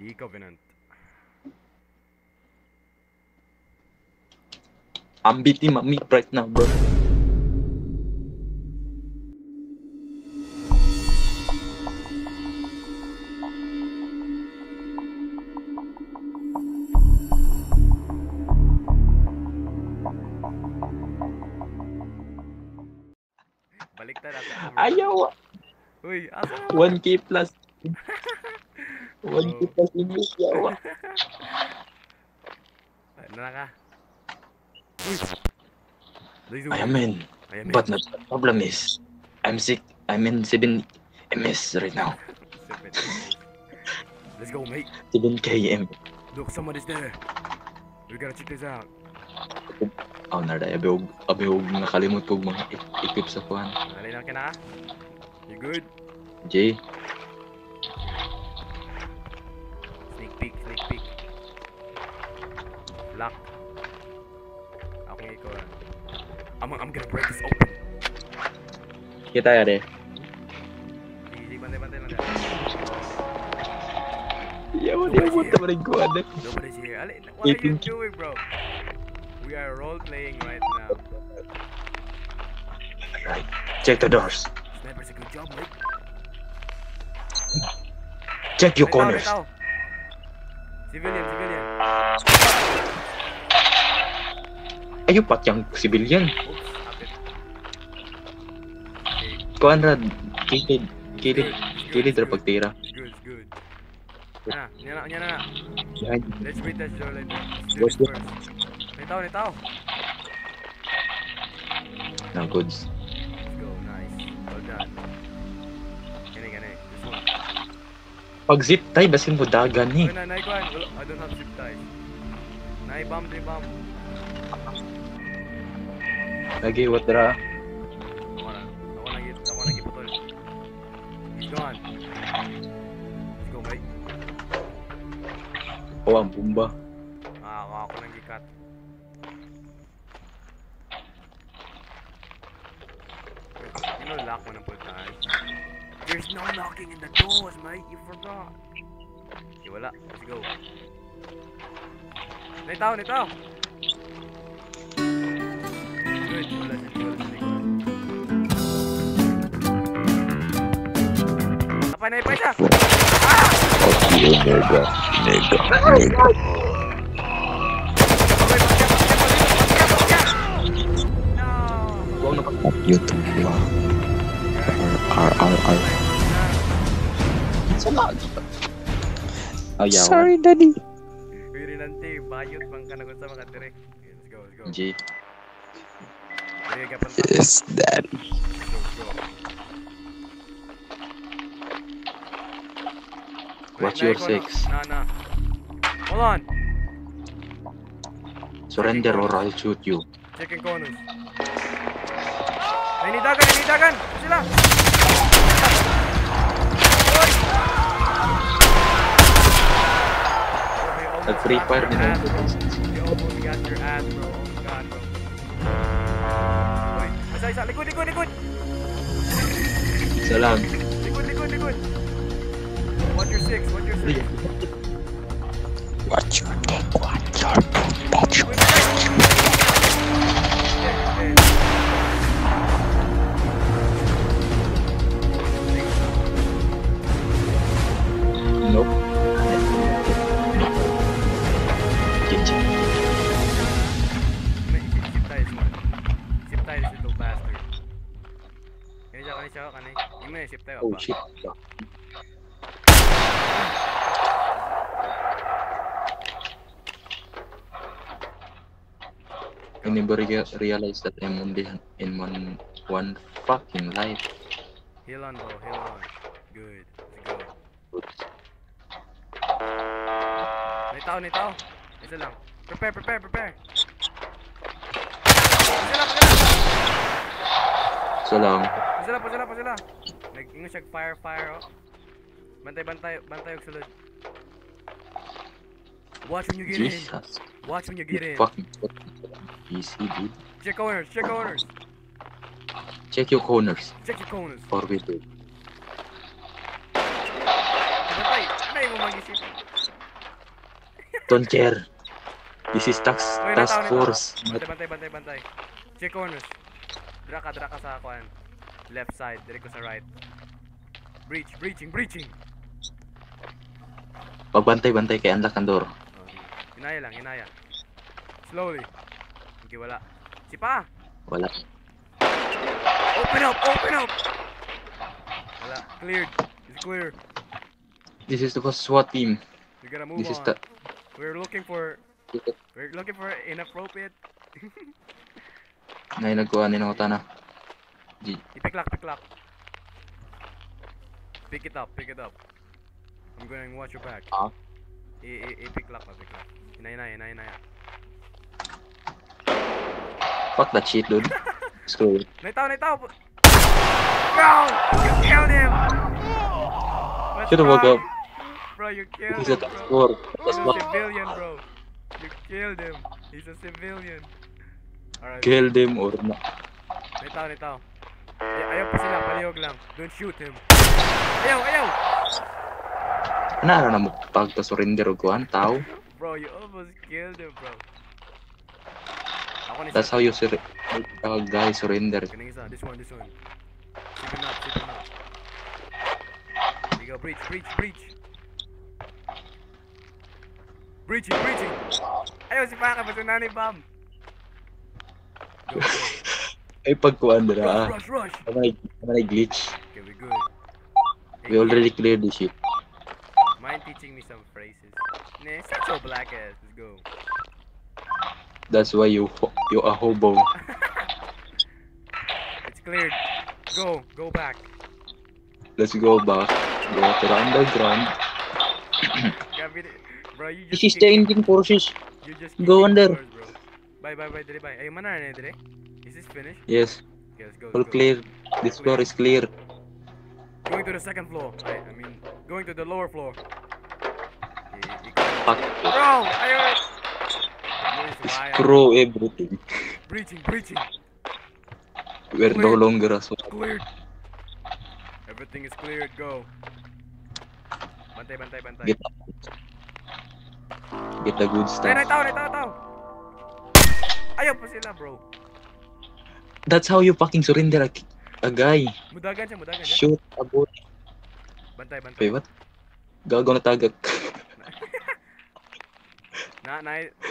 The Covenant. I'm beating my meat right now, bro. Baliktad ata. Ayaw! Uy, asa na? 1K plus. Bro. 1K plus English, yawa. Ano na ka? Uy! I am in. But the problem is, I'm sick. I'm in 7 MS right now. 7 MS. Let's go, mate. 7K M. Look, somebody's there. We gotta check this out. Oh, naray. Abihog nakalimot ko mga equip sa kuhan. Nalina ka na? You good? Jay. Sneak peek, sneak peek. Lock. Ako nga ikaw. I'm gonna break this open. Kita ya deh. Easy, bantay-bantay lang dyan. Ya mo, dia mo tayo ko ada. Nobody's here. Ali, what are you doing, bro? We are role-playing right now. Right. Check the doors. Sniper's a good job, mate. Check your corners. Civilian. Ayo pat yang civilian. Oops, apit. Okay. Kuan rad kilid ra pagtira. It's good. Nya na. Behind. Let's read that door later. What's Let's do this first. Nitaw. No goods. Let's go, nice. Well done. Gani. This one. Pag zip tie basin mo dagan ni. Wait, naikuan. I don't have zip ties. Naibam. Lagi what ra? I wanna get putol. He's gone. Let's go, mate. Oh, ang bomba. Ako nang gikat. You know lock mo ng pultahan. There's no knocking in the doors, mate. You forgot. Okay, wala. Let's go. Nitaw. Good. Wala sa likod. Napanay siya! YouTube lah. Oh yeah. Sorry, Daddy. Pwede nanti, bayot bang ka nagun sa mga direk. Let's go. G. Yes, Daddy. Let's go. What's your six? Nah. Hold on. Surrender or I'll shoot you. Checking corners. Ay, nitagan! Sila! Oy! Nag-free fire din ako. You almost got your ass, bro. Oh my god, bro. Oy, isa. Likod! Isa lang. Likod! Watch your six. Watch your dick, watch your Likod, Okay. Nope. Sip tayo ito, bastard. Kanay. Yung may sip tayo, Oh apa? shit. I never realized that I'm only in one fucking life. Heal on, bro. Good. Let's go. Nitaw. Isa lang. Prepare. So lang. Pasala. Nag-ingo siya fire, oh. Bantay og sulod. Watch when you get Jesus. in. Fucking easy, dude. Check corners. Check your corners. Or we do. Bantay. Ano yung mag-isip? Don't care. This is Uy, task nataw. force. Bantay. Check corners. Draka sa kuan. Left side, dire ko sa right. Breaching. Pagbantay-bantay kay unlock ang door. Oh, hinaya. Slowly. Okay, wala. Si pa. Wala. Open up. Wala. Cleared. It's clear. This is the SWAT team. We gotta move This is on. the... We're looking for inappropriate. Nay nagkuha ni ako tana. Pick lock. Pick it up. I'm going to watch your back. Ah? Pick lock. Hinaya. Fuck that shit, dude. Screw it. Naitaw. Bro! You killed him! What's Should've woke wrong? up. Bro, you killed He's him, a task bro. force. He's a civilian, bro. You killed him. He's a civilian. Alright. Kill them or not. Naitaw. Ayaw pa sila, palihog lang. Don't shoot him. Ayaw! Ano na mo pagka-surrender o kuhan, tao? Bro, you almost killed him, bro. Ako ni That's how you guys surrender. Kaning isa, this one. Sipping up. There you go, breach. Breaching. Ayaw, si Paka, ba't nanay bomb? Go. Ay pagkuhan dira. Rush. Manay glitch. Okay, we good. We already cleared this shit. Mind teaching me some phrases? Nah, it's not so black ass. Let's go. That's why you a hobo. It's cleared. Go back. Let's go back. Go to the underground. Bro, you This just is the engine forces. You just Go kicking under. doors, bro. Bye. Dire, bye. Ay, mana na dire? Is this finished? Yes. Okay, let's go. All clear. This floor is clear. Going to the second floor. I mean, going to the lower floor. Fuck. Bro, ayaw. Screw everything. Breaching. We're no longer a SWAT. Cleared. Everything is cleared. Go. Bantay. Get the good stuff. Ay, naitaw. Ayaw pa sila, bro. That's how you fucking surrender a guy. Mudagan siya. Shoot a boy. Bantay. Wait, what? Gago na tagak.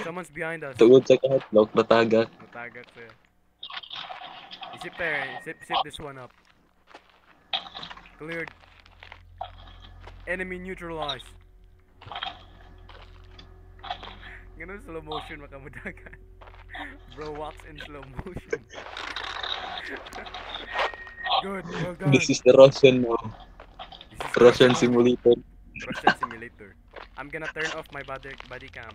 Someone's behind us. Tugod sa kahit lock na tagak. Matagak siya. Isip there. Sip this one up. Cleared. Enemy neutralized. Ganun slow motion makamudagan. Bro walks in slow motion. Good, well done. This is the Russian now. This is Russian simulator. I'm gonna turn off my body cam.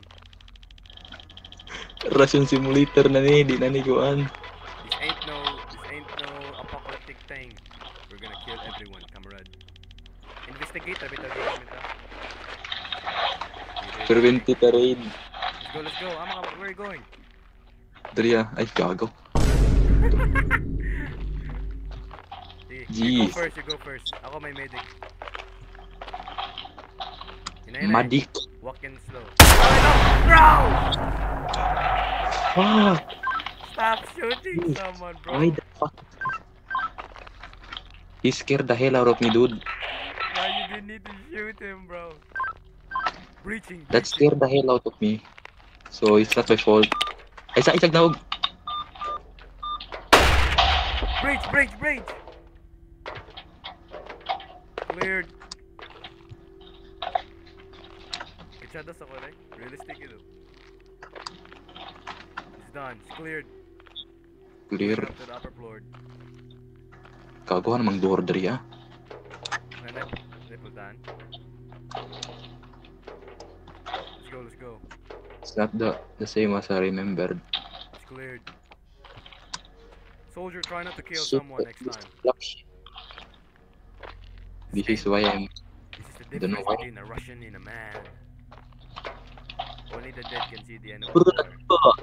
Russian simulator na ni, di na ni kuan. This ain't no apocalyptic thing. We're gonna kill everyone, comrade. Investigate a bit of it. Preventative raid. Let's go. Where are you going? Dria, ay gago. You Jeez. go first. Ako may medic. Madik. Walk in slow. Bro! Fuck. Stop shooting someone, bro. Why the fuck? He scared the hell out of me, dude. Why you didn't need to shoot him, bro? Breaching. That scared the hell out of me. So it's not my fault. Ay, sa isag naog. Breach. Cleared. Echadas ako, right? Realistic ito. It's done. It's cleared. Clear. Up to the upper floor. Gago namang door Dria. Nipple done. Let's go. It's not the same as I remembered. It's cleared. Soldier, try not to kill Shit, someone next time. fuck shit. This is why I'm... This is the Don't know difference why. between a Russian and a man. Only the dead can see the end of Bro, the war.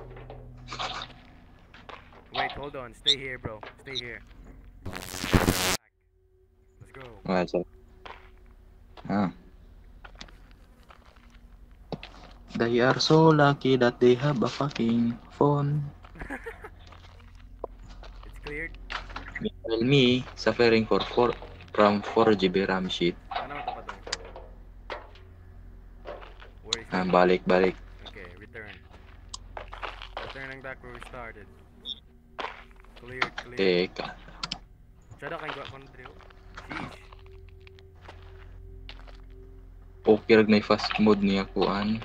ano? Wait, hold on. Stay here, bro. Stay here. Let's go. Ah, so... Ah. They are so lucky that they have a fucking phone. It's cleared. Meanwhile, me suffering from 4 GB RAM shit. Ano ito pa doon? Where is Ah, it? balik. Okay, return. Returning back where we started. Cleared. Teka. Tsada kang gwa kon drill. Sheesh. Okay rag na fast mode niya kuan.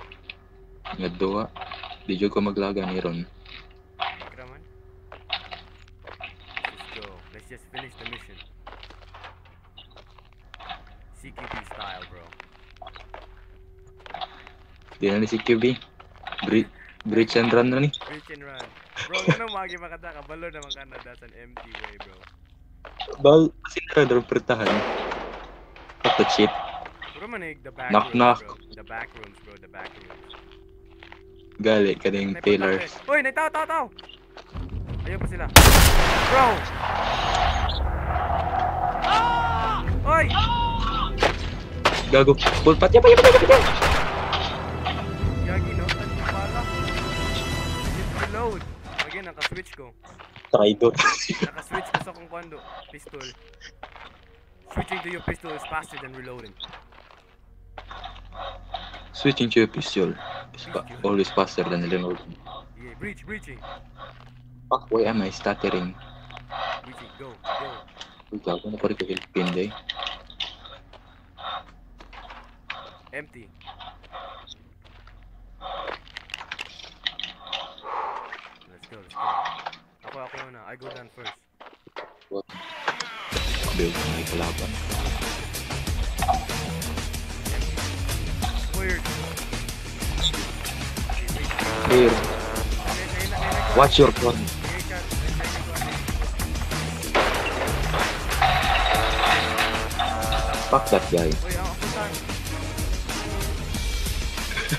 Nga duwa. Di jud ko maglaga ni ron. Kraman. Let's go. Let's just finish the mission. CQB style, bro. Di na ni si QB. Bridge and run na ni. Reach and run. Bro, ganun magi makata ka. Balo naman ka na. That's an empty way, bro. Bal, sinara daw pertahan. What the shit? Bro, manig the back Knock, rooms, knock. bro. The back rooms, bro. The back rooms. Gali ka ding May pillars. putang eh. Uy, tao. Ayun pa sila. Bro! Uy! Gago. Bul, patya. Yagi, no? Ano yung pala? Hit reload. Again, naka-switch ko. Traidor. Naka-switch ko sa kung kondo. Pistol. Switching to your pistol is faster than reloading. Switching to your pistol is always faster than reloading. Yeah, breaching. Fuck, why am I stuttering? Breaching, go. Uy, gago na pa rin ko hilpin day. Empty. Let's go. Ako muna. I go down first. What? Build may kalaban. Weird. Clear. Watch your corner. Fuck that guy. Uy, ang apuntan.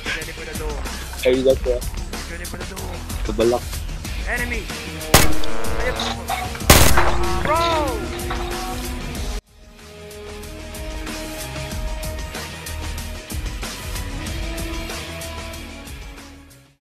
Ready for the door. Ay, that's Ready for the door. Kabalak. Enemy! Ayun po.